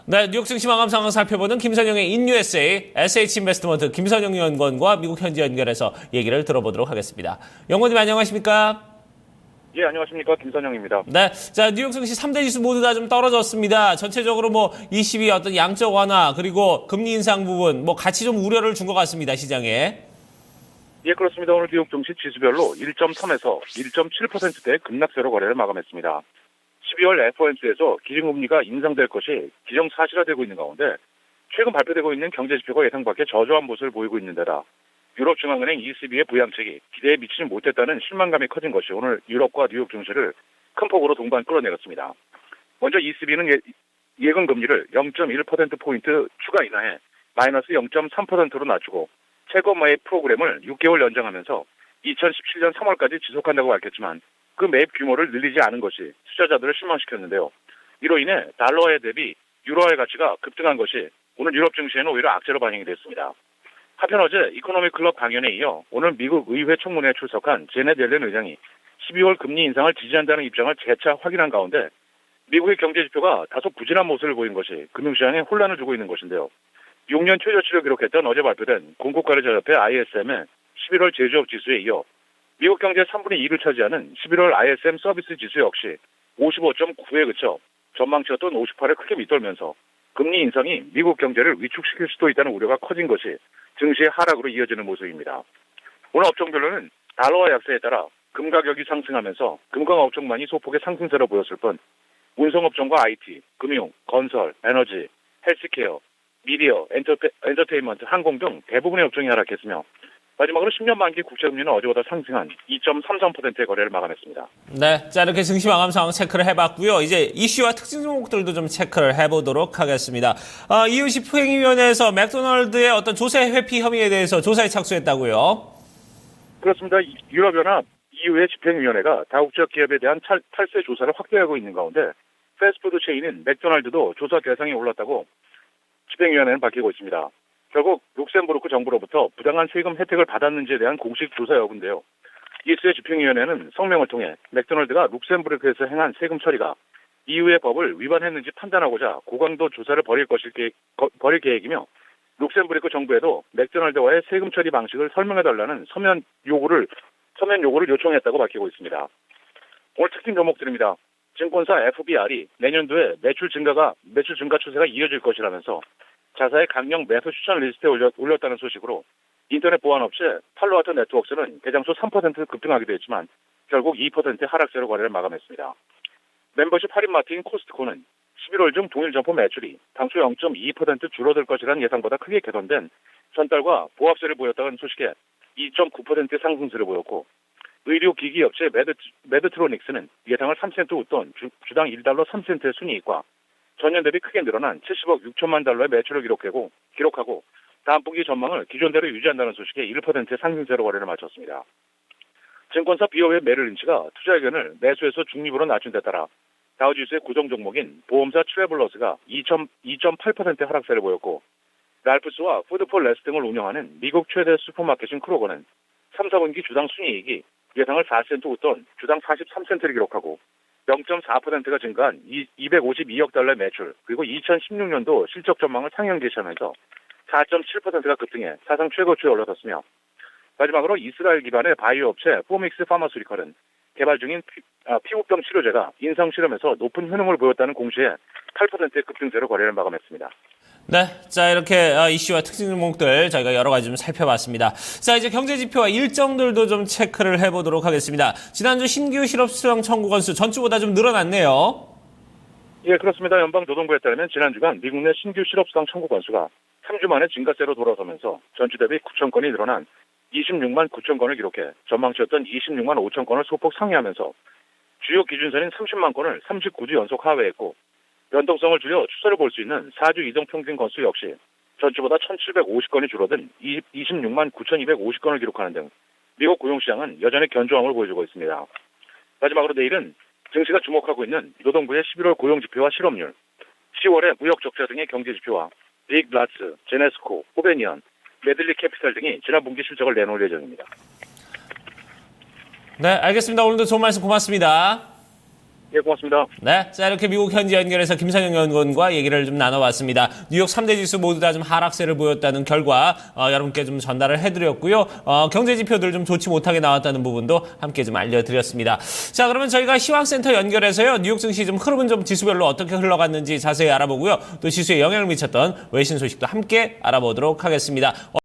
네, 뉴욕 증시 마감 상황 살펴보는 김선영의 인USA SH인베스트먼트 김선영 연구원과 미국 현지 연결해서 얘기를 들어보도록 하겠습니다. 연구원님 안녕하십니까? 예, 안녕하십니까. 김선영입니다. 네, 자 뉴욕 증시 3대 지수 모두 다 좀 떨어졌습니다. 전체적으로 뭐 22 어떤 양적 완화 그리고 금리 인상 부분 뭐 같이 좀 우려를 준 것 같습니다, 시장에. 예, 그렇습니다. 오늘 뉴욕 증시 지수별로 1.3에서 1.7%대 급락세로 거래를 마감했습니다. 12월 FOMC에서 기준금리가 인상될 것이 기정사실화되고 있는 가운데 최근 발표되고 있는 경제지표가 예상 밖의 저조한 모습을 보이고 있는 데다 유럽중앙은행 ECB의 부양책이 기대에 미치지 못했다는 실망감이 커진 것이 오늘 유럽과 뉴욕 증시를 큰 폭으로 동반 끌어내렸습니다. 먼저 ECB는 예금 금리를 0.1%포인트 추가 인하해 마이너스 0.3%로 낮추고 채권매입 프로그램을 6개월 연장하면서 2017년 3월까지 지속한다고 밝혔지만 그 매입 규모를 늘리지 않은 것이 투자자들을 실망시켰는데요. 이로 인해 달러화에 대비 유로화의 가치가 급등한 것이 오늘 유럽 증시에는 오히려 악재로 반영이 됐습니다. 한편 어제 이코노미 클럽 강연에 이어 오늘 미국 의회 청문회에 출석한 제넷 옐런 의장이 12월 금리 인상을 지지한다는 입장을 재차 확인한 가운데 미국의 경제지표가 다소 부진한 모습을 보인 것이 금융시장에 혼란을 주고 있는 것인데요. 6년 최저치를 기록했던 어제 발표된 공급거래자협회 ISM의 11월 제조업 지수에 이어 미국 경제의 3분의 2를 차지하는 11월 ISM 서비스 지수 역시 55.9에 그쳐 전망치였던 58에 크게 밑돌면서 금리 인상이 미국 경제를 위축시킬 수도 있다는 우려가 커진 것이 증시의 하락으로 이어지는 모습입니다. 오늘 업종별로는 달러화 약세에 따라 금 가격이 상승하면서 금광 업종만이 소폭의 상승세로 보였을 뿐 운송업종과 IT, 금융, 건설, 에너지, 헬스케어, 미디어, 엔터테인먼트, 항공 등 대부분의 업종이 하락했으며 마지막으로 10년 만기 국채금리는 어제보다 상승한 2.33%의 거래를 마감했습니다. 네, 자 이렇게 증시 마감 상황 체크를 해봤고요. 이제 이슈와 특징 종목들도 좀 체크를 해보도록 하겠습니다. 이웃이 후행위원회에서 맥도날드의 어떤 조세 회피 혐의에 대해서 조사에 착수했다고요? 그렇습니다. 유럽연합 EU의 집행위원회가 다국적 기업에 대한 탈세 조사를 확대하고 있는 가운데 패스트푸드 체인인 맥도날드도 조사 대상에 올랐다고 집행위원회는 밝히고 있습니다. 결국 룩셈부르크 정부로부터 부당한 세금 혜택을 받았는지에 대한 공식 조사 여부인데요. EU의 집행위원회는 성명을 통해 맥도날드가 룩셈부르크에서 행한 세금 처리가 EU의 법을 위반했는지 판단하고자 고강도 조사를 벌일 계획이며 룩셈부르크 정부에도 맥도날드와의 세금 처리 방식을 설명해달라는 서면 요구를 요청했다고 밝히고 있습니다. 오늘 특징 종목들입니다. 증권사 FBR이 내년도에 매출 증가 추세가 이어질 것이라면서 자사의 강력 매수 추천 리스트에 올렸다는 소식으로 인터넷 보안업체 팔로아트 네트워크스는 개장수 3% 급등하기도 했지만 결국 2% 하락세로 거래를 마감했습니다. 멤버십 할인 마트인 코스트코는 11월 중 동일 점포 매출이 당초 0.2% 줄어들 것이라는 예상보다 크게 개선된 전달과 보합세를 보였다는 소식에 2.9% 상승세를 보였고 의료기기 업체 메드트로닉스는 예상을 3센트 웃돈 주당 1달러 3센트의 순이익과 전년 대비 크게 늘어난 70억 6천만 달러의 매출을 기록하고 다음 분기 전망을 기존대로 유지한다는 소식에 1%의 상승세로 거래를 마쳤습니다. 증권사 비어웨이 메릴린치가 투자 의견을 매수에서 중립으로 낮춘 데 따라 다우지수의 고정 종목인 보험사 트래블러스가 2.8%의 하락세를 보였고 랄프스와 푸드폴레스 등을 운영하는 미국 최대 슈퍼마켓인 크로거는 3, 4분기 주당 순이익이 예상을 4센트 웃돈 주당 43센트를 기록하고 0.4%가 증가한 252억 달러의 매출 그리고 2016년도 실적 전망을 상향 제시하면서 4.7%가 급등해 사상 최고치에 올라섰으며 마지막으로 이스라엘 기반의 바이오 업체 포믹스 파마스리컬은 개발 중인 피부병 치료제가 인상 실험에서 높은 효능을 보였다는 공시에 8%의 급등세로 거래를 마감했습니다. 네, 자 이렇게 이슈와 특징 종목들 저희가 여러 가지 좀 살펴봤습니다. 자 이제 경제 지표와 일정들도 좀 체크를 해보도록 하겠습니다. 지난주 신규 실업 수당 청구 건수 전주보다 좀 늘어났네요. 예, 그렇습니다. 연방노동부에 따르면 지난 주간 미국 내 신규 실업 수당 청구 건수가 3주 만에 증가세로 돌아서면서 전주 대비 9천 건이 늘어난 26만 9천 건을 기록해 전망치였던 26만 5천 건을 소폭 상회하면서 주요 기준선인 30만 건을 39주 연속 하회했고 연동성을 줄여 추세를 볼 수 있는 4주 이동 평균 건수 역시 전주보다 1,750건이 줄어든 26만 9,250건을 기록하는 등 미국 고용시장은 여전히 견조함을 보여주고 있습니다. 마지막으로 내일은 증시가 주목하고 있는 노동부의 11월 고용지표와 실업률, 10월의 무역 적자 등의 경제지표와 빅블라츠, 제네스코, 호베니언, 메들리 캐피탈 등이 지난 분기 실적을 내놓을 예정입니다. 네, 알겠습니다. 오늘도 좋은 말씀 고맙습니다. 예, 고맙습니다. 네, 자 이렇게 미국 현지 연결해서 김상영 연구원과 얘기를 좀 나눠봤습니다. 뉴욕 3대 지수 모두 다 좀 하락세를 보였다는 결과 여러분께 좀 전달을 해드렸고요. 경제 지표들 좀 좋지 못하게 나왔다는 부분도 함께 좀 알려드렸습니다. 자, 그러면 저희가 시황센터 연결해서요. 뉴욕 증시 좀 흐름은 좀 지수별로 어떻게 흘러갔는지 자세히 알아보고요. 또 지수에 영향을 미쳤던 외신 소식도 함께 알아보도록 하겠습니다.